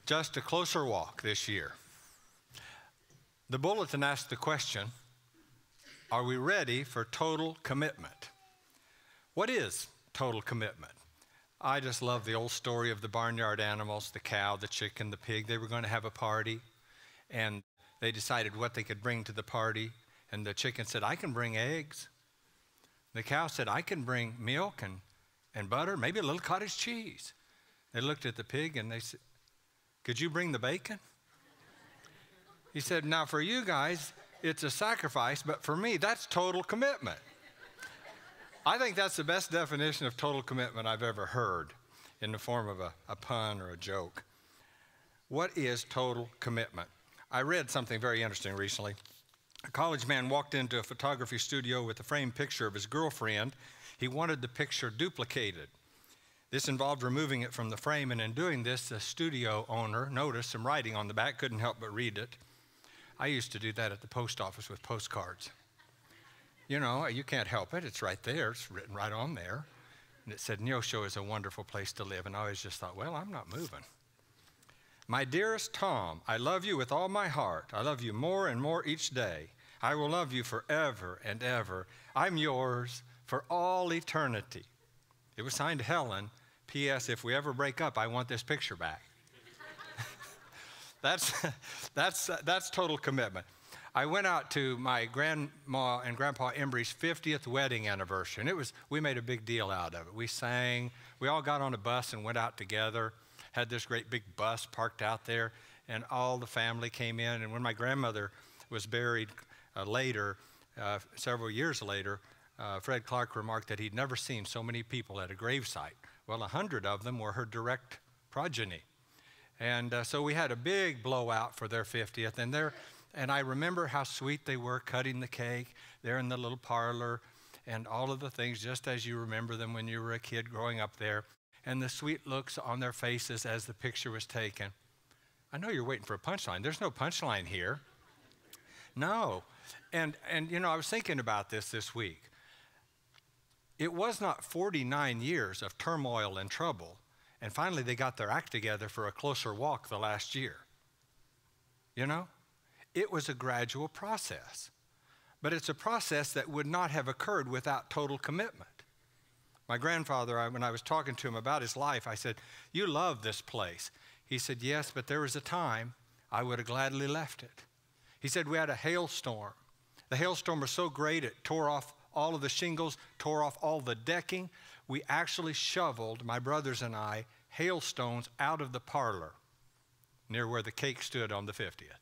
Just a closer walk this year. The bulletin asked the question, are we ready for total commitment? What is total commitment? I just love the old story of the barnyard animals, the cow, the chicken, the pig. They were going to have a party, and they decided what they could bring to the party. And the chicken said, I can bring eggs. The cow said, I can bring milk and butter, maybe a little cottage cheese. They looked at the pig and they said, could you bring the bacon? He said, now for you guys, it's a sacrifice, but for me, that's total commitment. I think that's the best definition of total commitment I've ever heard in the form of a pun or a joke. What is total commitment? I read something very interesting recently. A college man walked into a photography studio with a framed picture of his girlfriend. He wanted the picture duplicated. This involved removing it from the frame, and in doing this, the studio owner noticed some writing on the back, couldn't help but read it. I used to do that at the post office with postcards. You know, you can't help it. It's right there. It's written right on there. And it said, Neosho is a wonderful place to live. And I always just thought, well, I'm not moving. My dearest Tom, I love you with all my heart. I love you more and more each day. I will love you forever and ever. I'm yours for all eternity. It was signed Helen. P.S. If we ever break up, I want this picture back. That's total commitment. I went out to my grandma and grandpa Embry's 50th wedding anniversary, and we made a big deal out of it. We sang, we all got on a bus and went out together, had this great big bus parked out there, and all the family came in. And when my grandmother was buried later, several years later, Fred Clark remarked that he'd never seen so many people at a gravesite. Well, 100 of them were her direct progeny. And so we had a big blowout for their 50th, and I remember how sweet they were cutting the cake there in the little parlor and all of the things just as you remember them when you were a kid growing up there, and the sweet looks on their faces as the picture was taken. I know you're waiting for a punchline. There's no punchline here. No. And you know, I was thinking about this week. It was not 49 years of turmoil and trouble, and finally they got their act together for a closer walk the last year. You know? It was a gradual process, but it's a process that would not have occurred without total commitment. My grandfather, when I was talking to him about his life, I said, you love this place. He said, yes, but there was a time I would have gladly left it. He said, we had a hailstorm. The hailstorm was so great it tore off all of the shingles, tore off all the decking. We actually shoveled, my brothers and I, hailstones out of the parlor near where the cake stood on the 50th.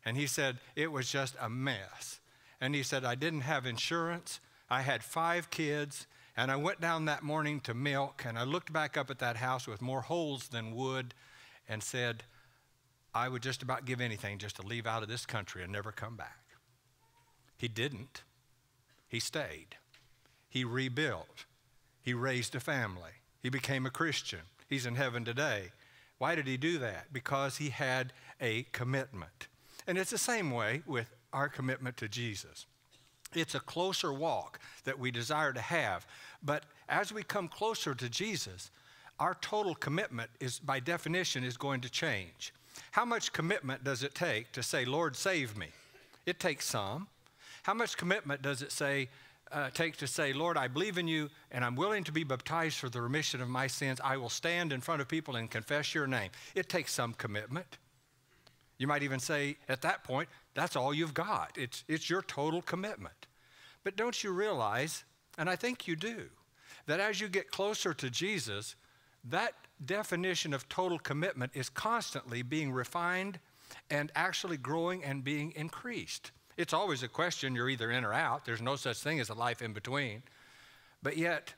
And he said, it was just a mess. And he said, I didn't have insurance. I had 5 kids. And I went down that morning to milk, and I looked back up at that house with more holes than wood and said, I would just about give anything just to leave out of this country and never come back. He didn't. He stayed. He rebuilt. He raised a family. He became a Christian. He's in heaven today. Why did he do that? Because he had a commitment. And it's the same way with our commitment to Jesus. It's a closer walk that we desire to have. But as we come closer to Jesus, our total commitment is, by definition, is going to change. How much commitment does it take to say, Lord, save me? It takes some. How much commitment does it take to say, Lord, I believe in you, and I'm willing to be baptized for the remission of my sins. I will stand in front of people and confess your name. It takes some commitment. You might even say at that point, that's all you've got. It's your total commitment. But don't you realize, and I think you do, that as you get closer to Jesus, that definition of total commitment is constantly being refined and actually growing and being increased. It's always a question, you're either in or out. There's no such thing as a life in between. But yet,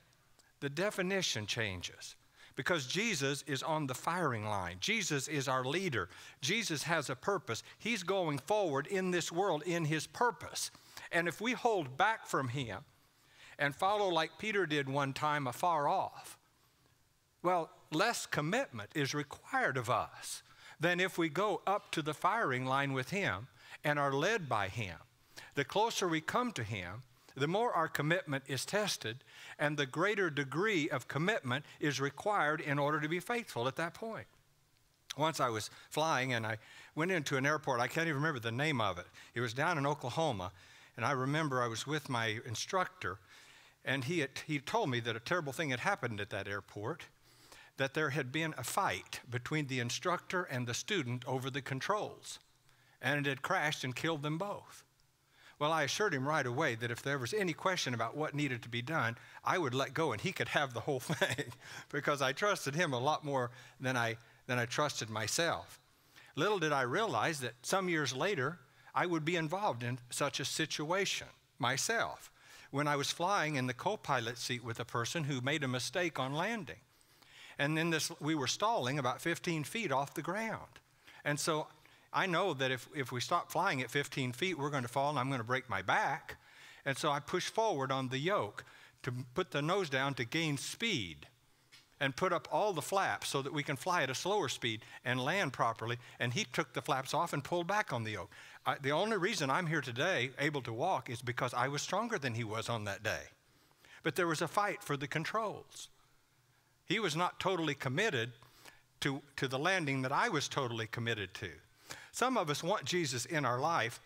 the definition changes. Because Jesus is on the firing line. Jesus is our leader. Jesus has a purpose. He's going forward in this world in his purpose. And if we hold back from him and follow like Peter did one time afar off, well, less commitment is required of us than if we go up to the firing line with him and are led by him. The closer we come to him, the more our commitment is tested, and the greater degree of commitment is required in order to be faithful at that point. Once I was flying and I went into an airport. I can't even remember the name of it. It was down in Oklahoma. And I remember I was with my instructor, and he told me that a terrible thing had happened at that airport, that there had been a fight between the instructor and the student over the controls, and it had crashed and killed them both. Well, I assured him right away that if there was any question about what needed to be done, I would let go and he could have the whole thing because I trusted him a lot more than I trusted myself. Little did I realize that some years later, I would be involved in such a situation myself when I was flying in the co-pilot seat with a person who made a mistake on landing. And then we were stalling about 15 feet off the ground. And so I know that if we stop flying at 15 feet, we're going to fall and I'm going to break my back. And so I pushed forward on the yoke to put the nose down to gain speed and put up all the flaps so that we can fly at a slower speed and land properly. And he took the flaps off and pulled back on the yoke. The only reason I'm here today, able to walk, is because I was stronger than he was on that day. But there was a fight for the controls. He was not totally committed to the landing that I was totally committed to. Some of us want Jesus in our life,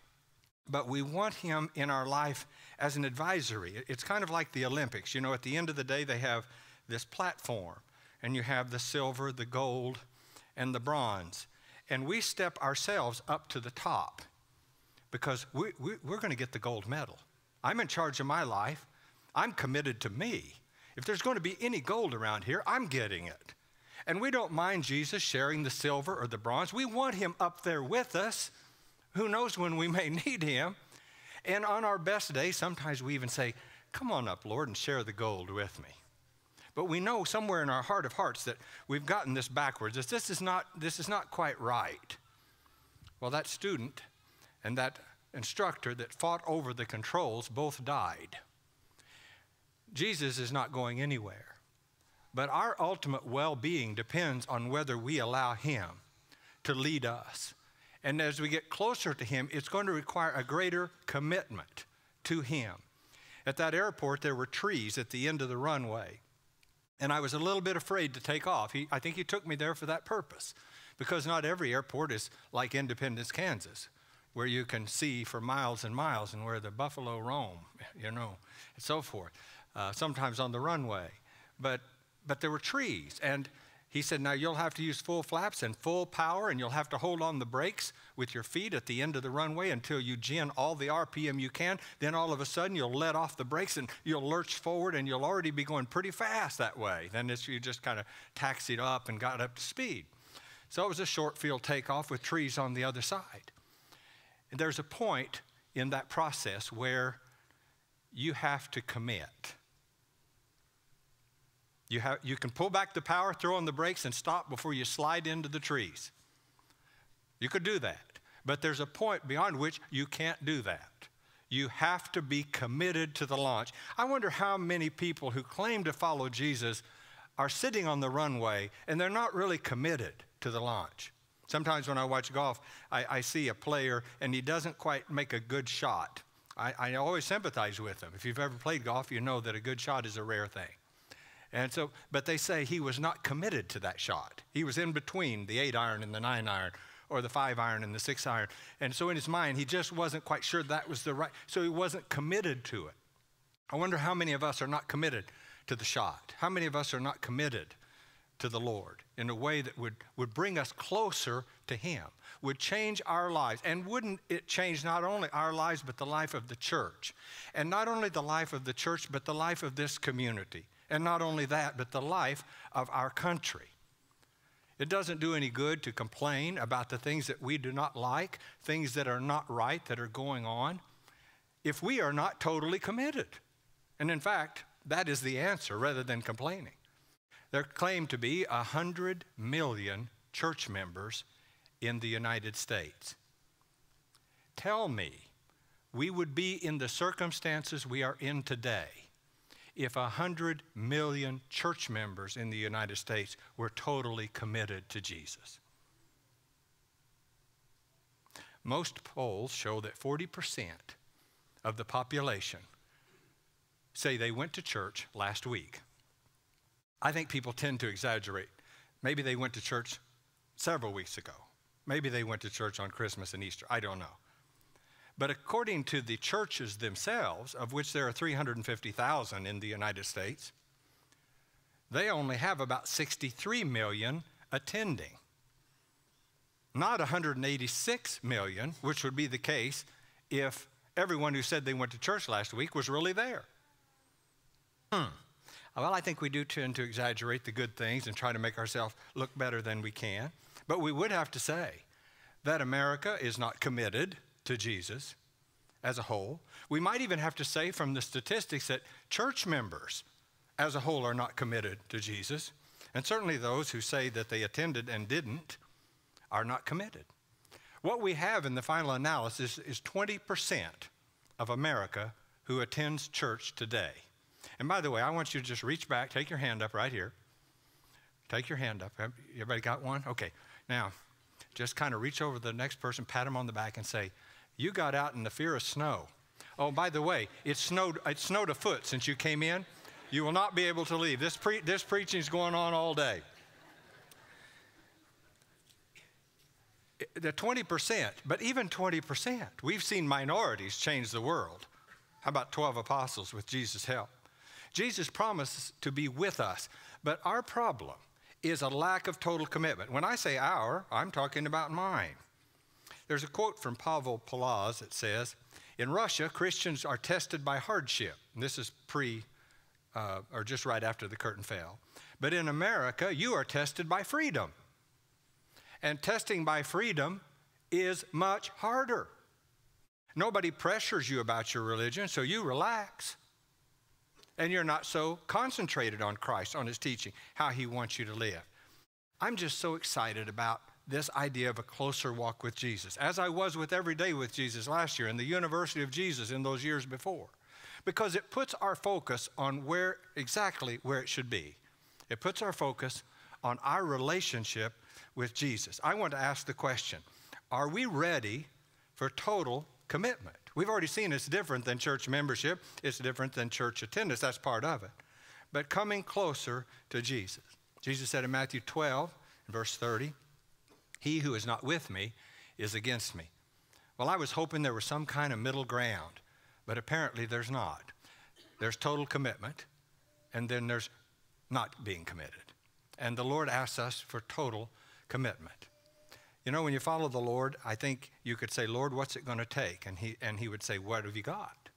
but we want him in our life as an advisory. It's kind of like the Olympics. You know, at the end of the day, they have this platform, and you have the silver, the gold, and the bronze. And we step ourselves up to the top because we're going to get the gold medal. I'm in charge of my life. I'm committed to me. If there's going to be any gold around here, I'm getting it. And we don't mind Jesus sharing the silver or the bronze. We want him up there with us. Who knows when we may need him. And on our best day, sometimes we even say, come on up, Lord, and share the gold with me. But we know somewhere in our heart of hearts that we've gotten this backwards. This is not quite right. Well, that student and that instructor that fought over the controls both died. Jesus is not going anywhere. But our ultimate well-being depends on whether we allow him to lead us. And as we get closer to him, it's going to require a greater commitment to him. At that airport, there were trees at the end of the runway. And I was a little bit afraid to take off. I think he took me there for that purpose, because not every airport is like Independence, Kansas, where you can see for miles and miles and where the buffalo roam, you know, and so forth, sometimes on the runway. But there were trees, and he said, now you'll have to use full flaps and full power, and you'll have to hold on the brakes with your feet at the end of the runway until you gin all the RPM you can. Then all of a sudden, you'll let off the brakes, and you'll lurch forward, and you'll already be going pretty fast that way. Then you just kind of taxied up and got up to speed. So it was a short field takeoff with trees on the other side. And there's a point in that process where you have to commit. You can pull back the power, throw on the brakes, and stop before you slide into the trees. You could do that. But there's a point beyond which you can't do that. You have to be committed to the launch. I wonder how many people who claim to follow Jesus are sitting on the runway and they're not really committed to the launch. Sometimes when I watch golf, I see a player and he doesn't quite make a good shot. I always sympathize with him. If you've ever played golf, you know that a good shot is a rare thing. And so, but they say he was not committed to that shot. He was in between the 8-iron and the 9-iron, or the 5-iron and the 6-iron. And so in his mind, he just wasn't quite sure that was the right, so he wasn't committed to it. I wonder how many of us are not committed to the shot. How many of us are not committed to the Lord in a way that would bring us closer to him, would change our lives. And wouldn't it change not only our lives, but the life of the church? And not only the life of the church, but the life of this community. And not only that, but the life of our country. It doesn't do any good to complain about the things that we do not like, things that are not right that are going on, if we are not totally committed. And in fact, that is the answer rather than complaining. There claim to be 100 million church members in the United States. Tell me, we would be in the circumstances we are in today if 100 million church members in the United States were totally committed to Jesus. Most polls show that 40% of the population say they went to church last week. I think people tend to exaggerate. Maybe they went to church several weeks ago. Maybe they went to church on Christmas and Easter. I don't know. But according to the churches themselves, of which there are 350,000 in the United States, they only have about 63 million attending. Not 186 million, which would be the case if everyone who said they went to church last week was really there. Well, I think we do tend to exaggerate the good things and try to make ourselves look better than we can. But we would have to say that America is not committed to Jesus as a whole. We might even have to say from the statistics that church members as a whole are not committed to Jesus. And certainly those who say that they attended and didn't are not committed. What we have in the final analysis is 20% of America who attends church today. And by the way, I want you to just reach back, take your hand up right here. Take your hand up. Everybody got one? Okay. Now, just kind of reach over to the next person, pat them on the back and say, you got out in the fear of snow. Oh, by the way, it snowed a foot since you came in. You will not be able to leave. This preaching is going on all day. The 20%, but even 20%, we've seen minorities change the world. How about 12 apostles with Jesus' help? Jesus promised to be with us, but our problem is a lack of total commitment. When I say our, I'm talking about mine. There's a quote from Pavel Palaz that says, in Russia, Christians are tested by hardship. And this is or just right after the curtain fell. But in America, you are tested by freedom. And testing by freedom is much harder. Nobody pressures you about your religion, so you relax. And you're not so concentrated on Christ, on his teaching, how he wants you to live. I'm just so excited about this idea of a closer walk with Jesus, as I was with Every Day with Jesus last year and the University of Jesus in those years before, because it puts our focus on exactly where it should be. It puts our focus on our relationship with Jesus. I want to ask the question, are we ready for total commitment? We've already seen it's different than church membership. It's different than church attendance. That's part of it. But coming closer to Jesus. Jesus said in Matthew 12, verse 30, he who is not with me is against me. Well, I was hoping there was some kind of middle ground, but apparently there's not. There's total commitment, and then there's not being committed. And the Lord asks us for total commitment. You know, when you follow the Lord, I think you could say, Lord, what's it going to take? And he would say, what have you got?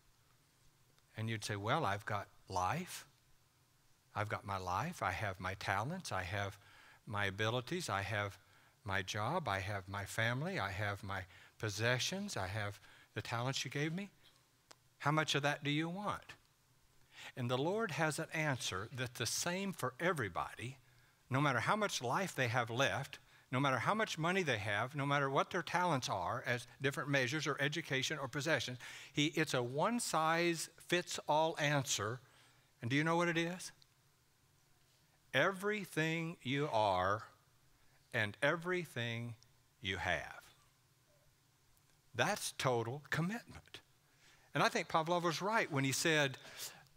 And you'd say, well, I've got life. I've got my life. I have my talents. I have my abilities. I have my job. I have my family. I have my possessions. I have the talents you gave me. How much of that do you want? And the Lord has an answer that's the same for everybody, no matter how much life they have left, no matter how much money they have, no matter what their talents are as different measures or education or possessions. It's a one-size-fits-all answer. And do you know what it is? Everything you are and everything you have. That's total commitment. And I think Pavlov was right when he said,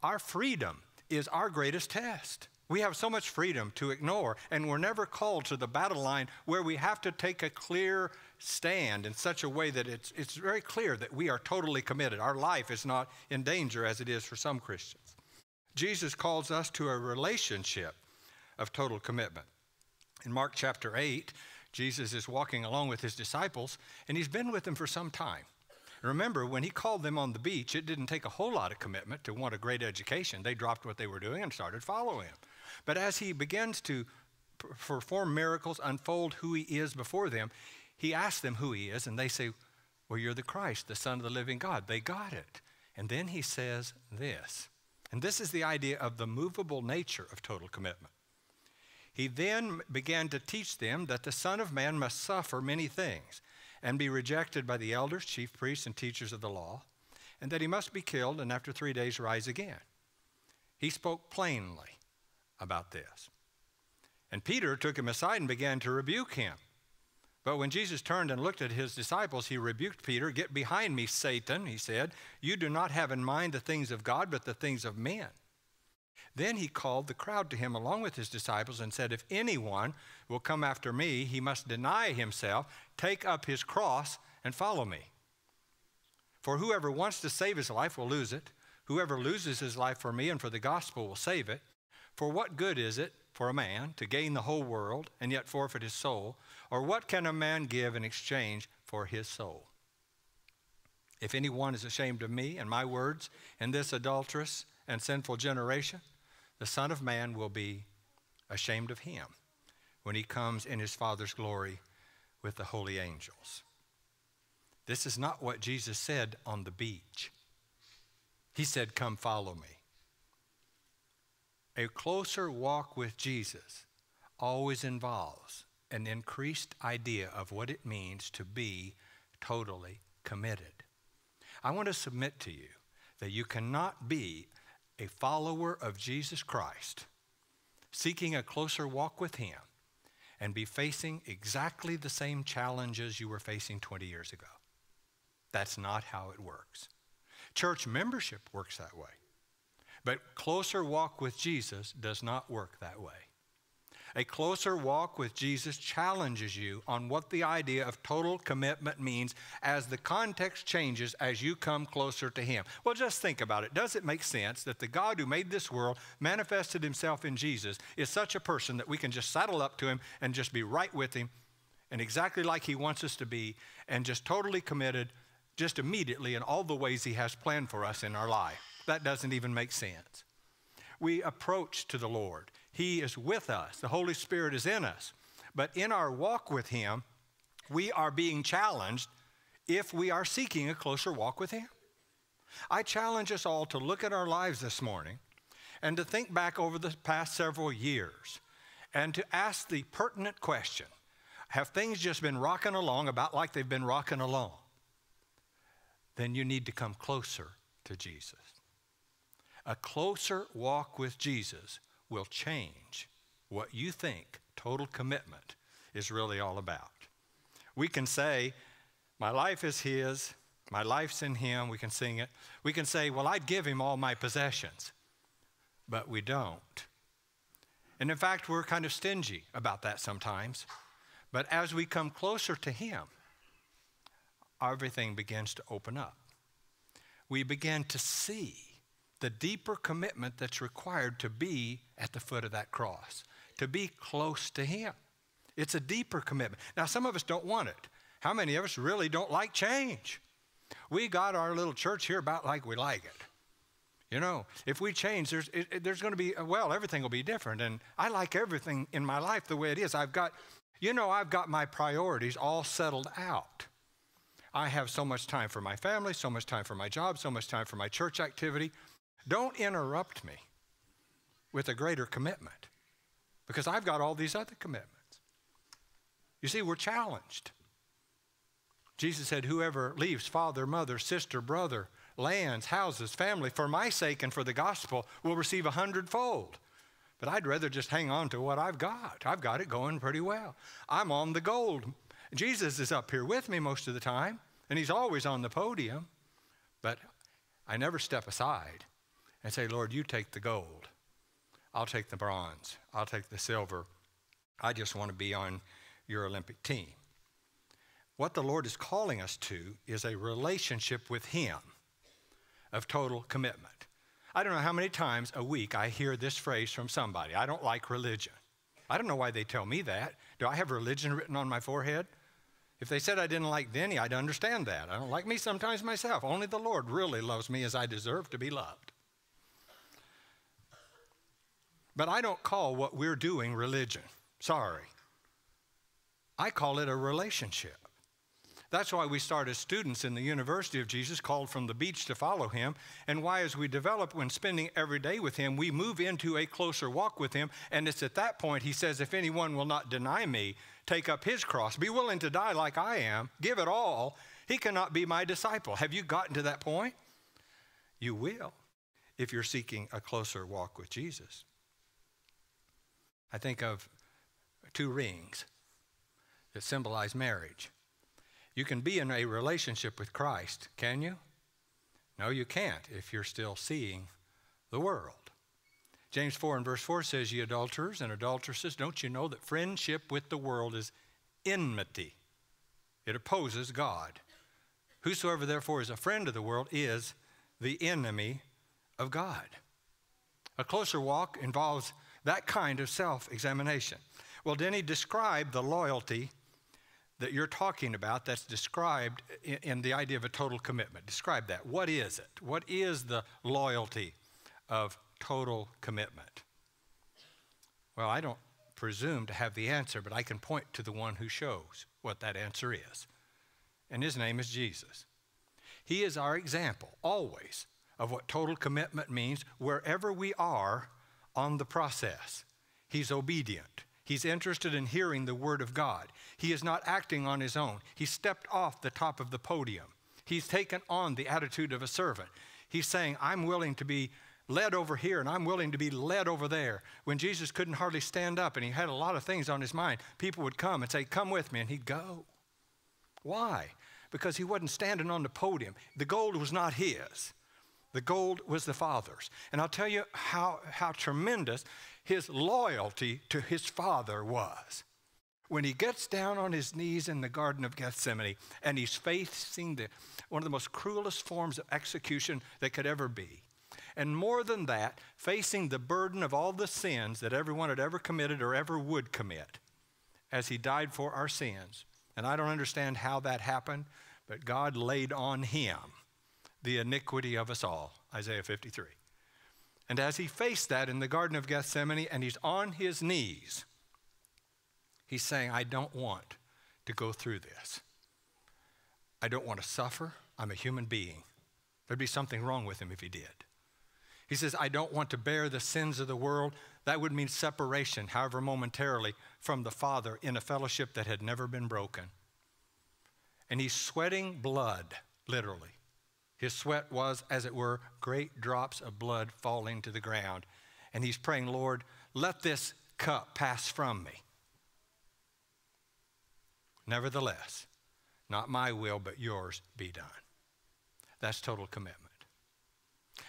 our freedom is our greatest test. We have so much freedom to ignore, and we're never called to the battle line where we have to take a clear stand in such a way that it's very clear that we are totally committed. Our life is not in danger as it is for some Christians. Jesus calls us to a relationship of total commitment. In Mark chapter 8, Jesus is walking along with his disciples, and he's been with them for some time. Remember, when he called them on the beach, it didn't take a whole lot of commitment to want a great education. They dropped what they were doing and started following him. But as he begins to perform miracles, unfold who he is before them, he asks them who he is, and they say, well, you're the Christ, the Son of the living God. They got it. And then he says this, and this is the idea of the movable nature of total commitment. He then began to teach them that the Son of Man must suffer many things and be rejected by the elders, chief priests, and teachers of the law, and that he must be killed and after 3 days rise again. He spoke plainly about this. And Peter took him aside and began to rebuke him. But when Jesus turned and looked at his disciples, he rebuked Peter. Get behind me, Satan, he said. You do not have in mind the things of God, but the things of men. Then he called the crowd to him along with his disciples and said, if anyone will come after me, he must deny himself, take up his cross, and follow me. For whoever wants to save his life will lose it. Whoever loses his life for me and for the gospel will save it. For what good is it for a man to gain the whole world and yet forfeit his soul? Or what can a man give in exchange for his soul? If anyone is ashamed of me and my words in this adulterous and sinful generation, the Son of Man will be ashamed of him when he comes in his Father's glory with the holy angels. This is not what Jesus said on the beach. He said, come follow me. A closer walk with Jesus always involves an increased idea of what it means to be totally committed. I want to submit to you that you cannot be a follower of Jesus Christ, seeking a closer walk with him, and be facing exactly the same challenges you were facing 20 years ago. That's not how it works. Church membership works that way. But closer walk with Jesus does not work that way. A closer walk with Jesus challenges you on what the idea of total commitment means as the context changes as you come closer to him. Well, just think about it. Does it make sense that the God who made this world, manifested himself in Jesus, is such a person that we can just saddle up to him and just be right with him and exactly like he wants us to be and just totally committed just immediately in all the ways he has planned for us in our life? That doesn't even make sense. We approach to the Lord. He is with us. The Holy Spirit is in us. But in our walk with him, we are being challenged if we are seeking a closer walk with him. I challenge us all to look at our lives this morning and to think back over the past several years and to ask the pertinent question, have things just been rocking along about like they've been rocking along? Then you need to come closer to Jesus. A closer walk with Jesus will change what you think total commitment is really all about. We can say, my life is his, my life's in him, we can sing it. We can say, well, I'd give him all my possessions, but we don't. And in fact, we're kind of stingy about that sometimes. But as we come closer to him, everything begins to open up. We begin to see the deeper commitment that's required to be at the foot of that cross, to be close to him. It's a deeper commitment. Now, some of us don't want it. How many of us really don't like change? We got our little church here about like we like it. You know, if we change, there's going to be, well, everything will be different. And I like everything in my life the way it is. I've got my priorities all settled out. I have so much time for my family, so much time for my job, so much time for my church activity. Don't interrupt me with a greater commitment because I've got all these other commitments. You see, we're challenged. Jesus said, whoever leaves father, mother, sister, brother, lands, houses, family, for my sake and for the gospel will receive 100-fold. But I'd rather just hang on to what I've got. I've got it going pretty well. I'm on the gold. Jesus is up here with me most of the time, and he's always on the podium. But I never step aside and say, Lord, you take the gold. I'll take the bronze. I'll take the silver. I just want to be on your Olympic team. What the Lord is calling us to is a relationship with him of total commitment. I don't know how many times a week I hear this phrase from somebody. I don't like religion. I don't know why they tell me that. Do I have religion written on my forehead? If they said I didn't like Denny, I'd understand that. I don't like me sometimes myself. Only the Lord really loves me as I deserve to be loved. But I don't call what we're doing religion. Sorry. I call it a relationship. That's why we start as students in the University of Jesus, called from the beach to follow him, and why as we develop when spending every day with him, we move into a closer walk with him, and it's at that point he says, if anyone will not deny me, take up his cross, be willing to die like I am, give it all, he cannot be my disciple. Have you gotten to that point? You will if you're seeking a closer walk with Jesus. I think of 2 rings that symbolize marriage. You can be in a relationship with Christ, can you? No, you can't if you're still seeing the world. James 4 and verse 4 says, ye adulterers and adulteresses, don't you know that friendship with the world is enmity? It opposes God. Whosoever therefore is a friend of the world is the enemy of God. A closer walk involves that kind of self-examination. Well, Denny, describe the loyalty that you're talking about that's described in the idea of a total commitment. Describe that. What is it? What is the loyalty of total commitment? Well, I don't presume to have the answer, but I can point to the one who shows what that answer is. And his name is Jesus. He is our example, always, of what total commitment means wherever we are on the process. He's obedient. He's interested in hearing the word of God. He is not acting on his own. He stepped off the top of the podium. He's taken on the attitude of a servant. He's saying, I'm willing to be led over here and I'm willing to be led over there. When Jesus couldn't hardly stand up and he had a lot of things on his mind, people would come and say, come with me, and he'd go. Why? Because he wasn't standing on the podium. The gold was not his. The gold was the Father's. And I'll tell you how tremendous his loyalty to his Father was. When he gets down on his knees in the Garden of Gethsemane and he's facing one of the most cruelest forms of execution that could ever be. And more than that, facing the burden of all the sins that everyone had ever committed or ever would commit as he died for our sins. And I don't understand how that happened, but God laid on him the iniquity of us all, Isaiah 53. And as he faced that in the Garden of Gethsemane and he's on his knees, he's saying, I don't want to go through this. I don't want to suffer. I'm a human being. There'd be something wrong with him if he did. He says, I don't want to bear the sins of the world. That would mean separation, however momentarily, from the Father in a fellowship that had never been broken. And he's sweating blood, literally. His sweat was, as it were, great drops of blood falling to the ground. And he's praying, Lord, let this cup pass from me. Nevertheless, not my will, but yours be done. That's total commitment.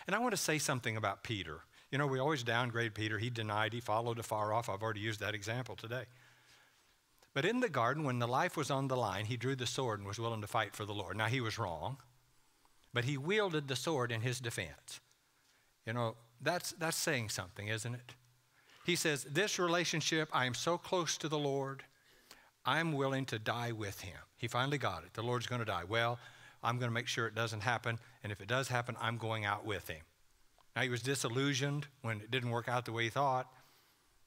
And I want to say something about Peter. You know, we always downgrade Peter. He denied, he followed afar off. I've already used that example today. But in the garden, when the life was on the line, he drew the sword and was willing to fight for the Lord. Now, he was wrong, but he wielded the sword in his defense. You know, that's saying something, isn't it? He says, this relationship, I am so close to the Lord, I'm willing to die with him. He finally got it. The Lord's going to die. Well, I'm going to make sure it doesn't happen, and if it does happen, I'm going out with him. Now, he was disillusioned when it didn't work out the way he thought.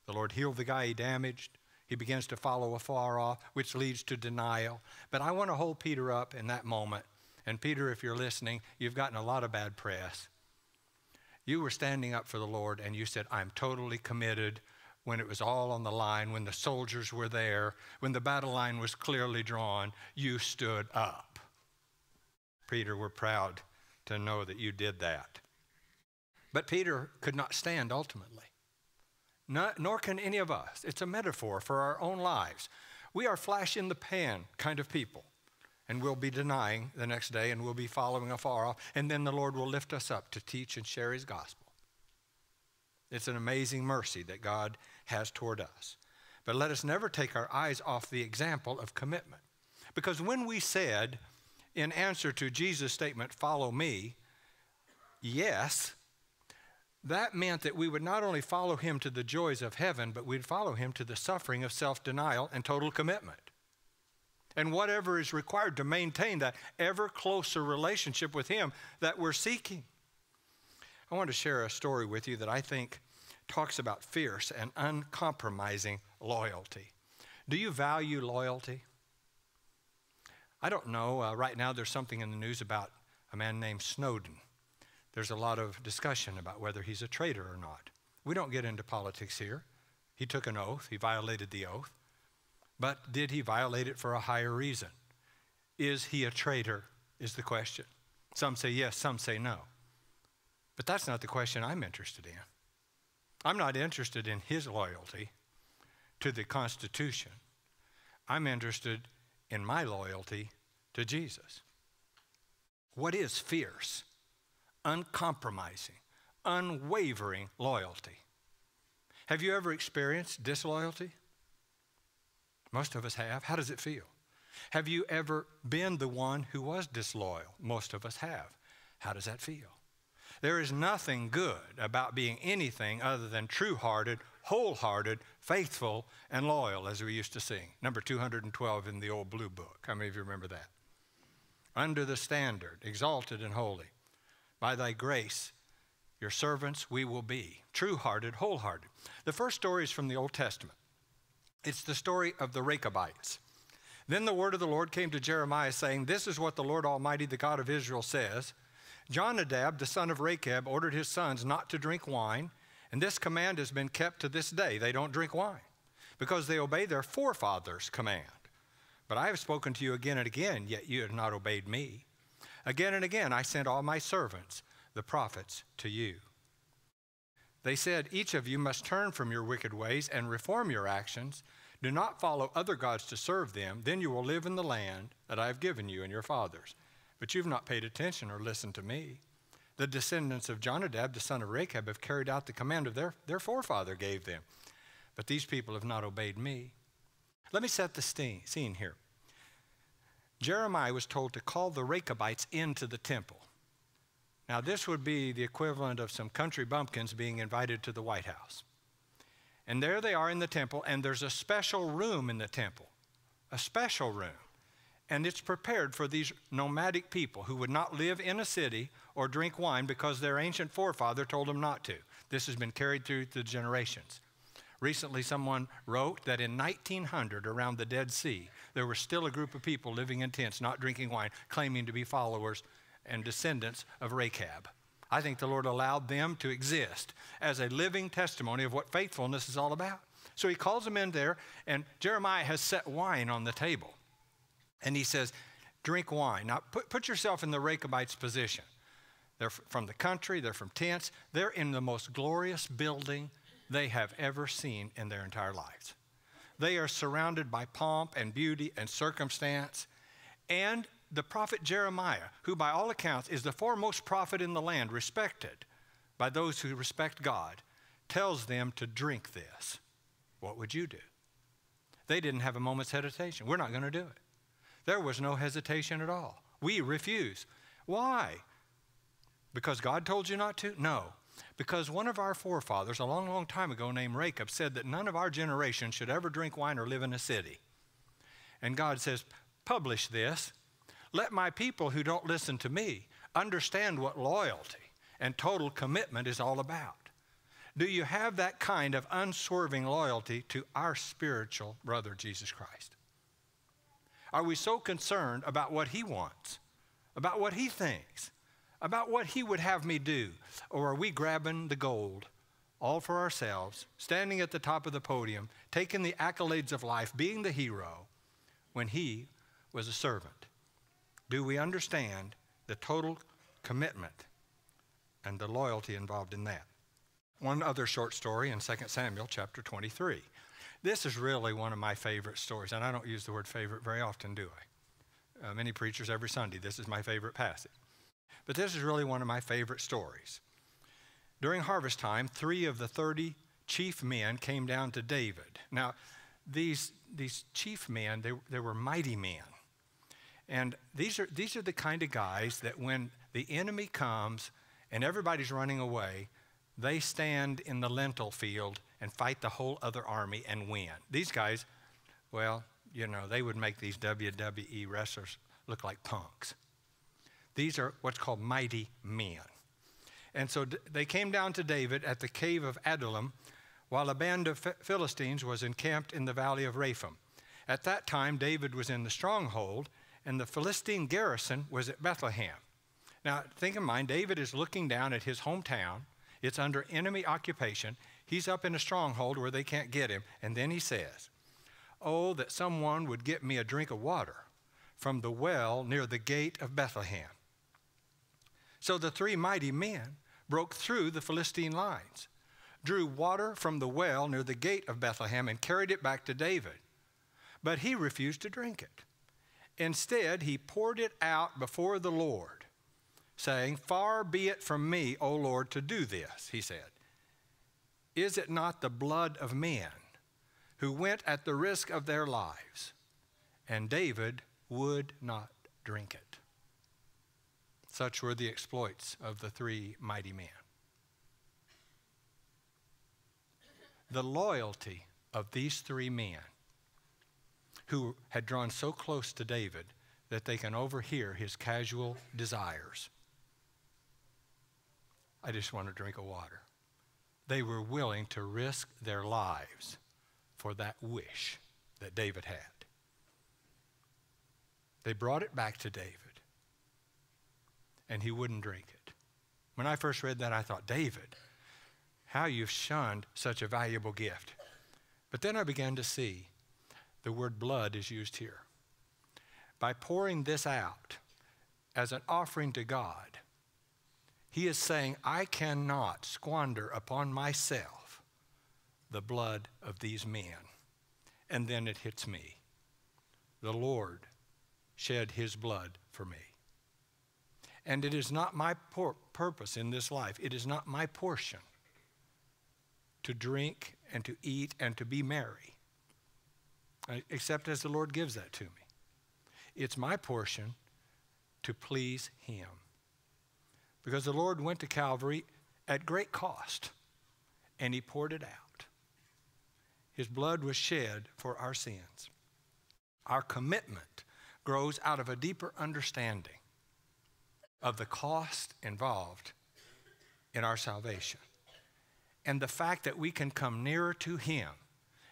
The Lord healed the guy he damaged. He begins to follow afar off, which leads to denial. But I want to hold Peter up in that moment. And Peter, if you're listening, you've gotten a lot of bad press. You were standing up for the Lord, and you said, I'm totally committed when it was all on the line, when the soldiers were there, when the battle line was clearly drawn, you stood up. Peter, we're proud to know that you did that. But Peter could not stand ultimately. Nor can any of us. It's a metaphor for our own lives. We are flash in the pan kind of people. And we'll be denying the next day, and we'll be following afar off. And then the Lord will lift us up to teach and share his gospel. It's an amazing mercy that God has toward us. But let us never take our eyes off the example of commitment. Because when we said, in answer to Jesus' statement, follow me, yes, that meant that we would not only follow him to the joys of heaven, but we'd follow him to the suffering of self-denial and total commitment. And whatever is required to maintain that ever closer relationship with him that we're seeking. I want to share a story with you that I think talks about fierce and uncompromising loyalty. Do you value loyalty? I don't know. Right now there's something in the news about a man named Snowden. There's a lot of discussion about whether he's a traitor or not. We don't get into politics here. He took an oath. He violated the oath. But did he violate it for a higher reason? Is he a traitor is the question. Some say yes, some say no. But that's not the question I'm interested in. I'm not interested in his loyalty to the Constitution. I'm interested in my loyalty to Jesus. What is fierce, uncompromising, unwavering loyalty? Have you ever experienced disloyalty? Most of us have. How does it feel? Have you ever been the one who was disloyal? Most of us have. How does that feel? There is nothing good about being anything other than true-hearted, wholehearted, faithful, and loyal, as we used to sing. Number 212 in the old blue book. How many of you remember that? Under the standard, exalted and holy. By thy grace, your servants we will be. True-hearted, wholehearted. The first story is from the Old Testament. It's the story of the Rechabites. Then the word of the Lord came to Jeremiah, saying, this is what the Lord Almighty, the God of Israel, says. Jonadab, the son of Rechab, ordered his sons not to drink wine, and this command has been kept to this day. They don't drink wine because they obey their forefathers' command. But I have spoken to you again and again, yet you have not obeyed me. Again and again I sent all my servants, the prophets, to you. They said, each of you must turn from your wicked ways and reform your actions. Do not follow other gods to serve them. Then you will live in the land that I have given you and your fathers. But you've not paid attention or listened to me. The descendants of Jonadab, the son of Rechab, have carried out the command of their forefather gave them. But these people have not obeyed me. Let me set the scene here. Jeremiah was told to call the Rechabites into the temple. Now, this would be the equivalent of some country bumpkins being invited to the White House. And there they are in the temple, and there's a special room in the temple, a special room. And it's prepared for these nomadic people who would not live in a city or drink wine because their ancient forefather told them not to. This has been carried through the generations. Recently, someone wrote that in 1900, around the Dead Sea, there was still a group of people living in tents, not drinking wine, claiming to be followers and descendants of Rechab. I think the Lord allowed them to exist as a living testimony of what faithfulness is all about. So he calls them in there, and Jeremiah has set wine on the table. And he says, drink wine. Now, put yourself in the Rechabites' position. They're from the country. They're from tents. They're in the most glorious building they have ever seen in their entire lives. They are surrounded by pomp and beauty and circumstance. And the prophet Jeremiah, who by all accounts is the foremost prophet in the land, respected by those who respect God, tells them to drink this. What would you do? They didn't have a moment's hesitation. We're not going to do it. There was no hesitation at all. We refuse. Why? Because God told you not to? No. Because one of our forefathers a long, long time ago named Rechab said that none of our generation should ever drink wine or live in a city. And God says, publish this. Let my people who don't listen to me understand what loyalty and total commitment is all about. Do you have that kind of unswerving loyalty to our spiritual brother, Jesus Christ? Are we so concerned about what he wants, about what he thinks, about what he would have me do? Or are we grabbing the gold all for ourselves, standing at the top of the podium, taking the accolades of life, being the hero, when he was a servant? Do we understand the total commitment and the loyalty involved in that? One other short story in 2 Samuel chapter 23. This is really one of my favorite stories, and I don't use the word favorite very often, do I? Many preachers every Sunday, this is my favorite passage. But this is really one of my favorite stories. During harvest time, 3 of the 30 chief men came down to David. Now, these chief men, they were mighty men. And these are the kind of guys that when the enemy comes and everybody's running away, they stand in the lentil field and fight the whole other army and win. These guys, well, you know, they would make these WWE wrestlers look like punks. These are what's called mighty men. And so they came down to David at the cave of Adullam while a band of Philistines was encamped in the valley of Rephaim. At that time, David was in the stronghold, and the Philistine garrison was at Bethlehem. Now, think in mind, David is looking down at his hometown. It's under enemy occupation. He's up in a stronghold where they can't get him. And then he says, oh, that someone would get me a drink of water from the well near the gate of Bethlehem. So the 3 mighty men broke through the Philistine lines, drew water from the well near the gate of Bethlehem, and carried it back to David. But he refused to drink it. Instead, he poured it out before the Lord, saying, far be it from me, O Lord, to do this, he said. Is it not the blood of men who went at the risk of their lives? And David would not drink it. Such were the exploits of the three mighty men. The loyalty of these three men who had drawn so close to David that they can overhear his casual desires. I just want a drink of water. They were willing to risk their lives for that wish that David had. They brought it back to David, and he wouldn't drink it. When I first read that, I thought, David, how you've shunned such a valuable gift. But then I began to see the word blood is used here. By pouring this out as an offering to God, he is saying, I cannot squander upon myself the blood of these men. And then it hits me. The Lord shed his blood for me. And it is not my purpose in this life, it is not my portion to drink and to eat and to be merry, except as the Lord gives that to me. It's my portion to please him. Because the Lord went to Calvary at great cost, and he poured it out. His blood was shed for our sins. Our commitment grows out of a deeper understanding of the cost involved in our salvation, and the fact that we can come nearer to him.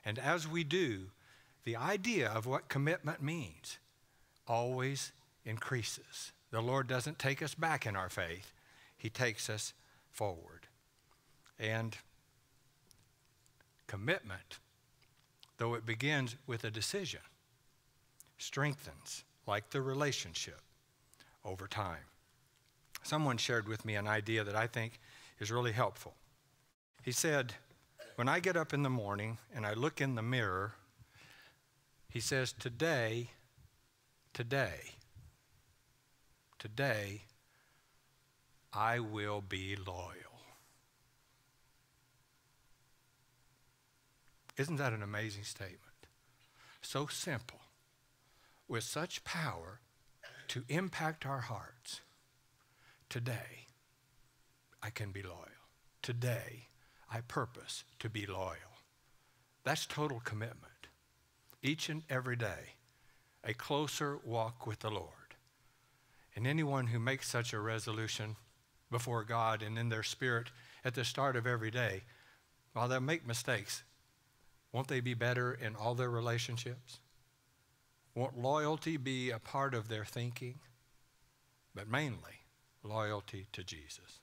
And as we do, the idea of what commitment means always increases. The Lord doesn't take us back in our faith. He takes us forward. And commitment, though it begins with a decision, strengthens, like the relationship, over time. Someone shared with me an idea that I think is really helpful. He said, when I get up in the morning and I look in the mirror, he says, today, I will be loyal. Isn't that an amazing statement? So simple, with such power to impact our hearts. Today, I can be loyal. Today, I purpose to be loyal. That's total commitment. Each and every day, a closer walk with the Lord. And anyone who makes such a resolution before God and in their spirit at the start of every day, while they'll make mistakes, won't they be better in all their relationships? Won't loyalty be a part of their thinking? But mainly, loyalty to Jesus.